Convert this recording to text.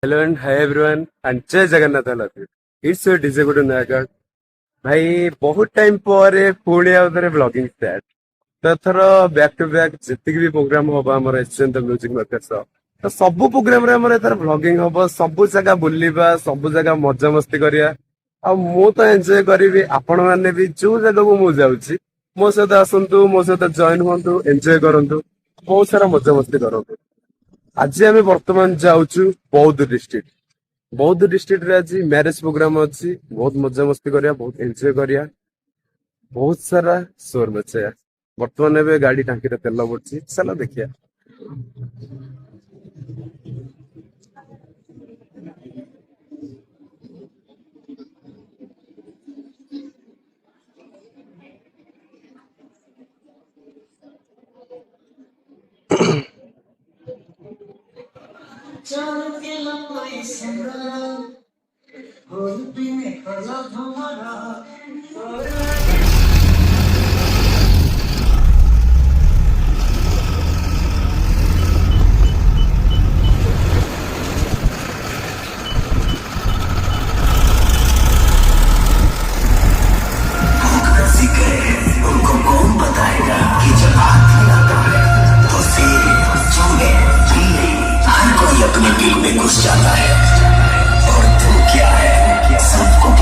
hello and hi everyone and जय Jagannath love it's your DJ good Nayagarh भाई बहुत time पर पुणी आउ थे ब्लॉगिंग स्टार्ट तो एथर बैक टू बैक जितकी भी प्रोग्राम हम आम एसएन द म्यूजिक मार्केट तो सब प्रोग्राम रे हमर एथर ब्लॉगिंग हम सब जगह बुलवा सब जगह मजा मस्ती करिया आ मु तो एंजॉय करी आपण मैंने भी जो जगह को मु जाउची मो सहित आसतु मो सहित जॉइन हुंतु एंजॉय करंतु बहुत सारा मजा मस्ती करंतु आज आम बर्तमान जाऊँ बौद्ध डिस्ट्रिक्ट बौद्ध डिस्ट्रिक्ट रे आज मैरिज प्रोग्राम अच्छी बहुत मजा मस्ती करिया बहुत एंजॉय करिया बहुत सारा शोर मचाया बर्तमान एवं गाड़ी टांकी तेल पड़ची चलो देखिया उनको कौन बताएगा कि जब हाथ आता है तो फिर चूहे बिल्ली हर कोई अपने दिल में घुस जाता है और तुम क्या है सबको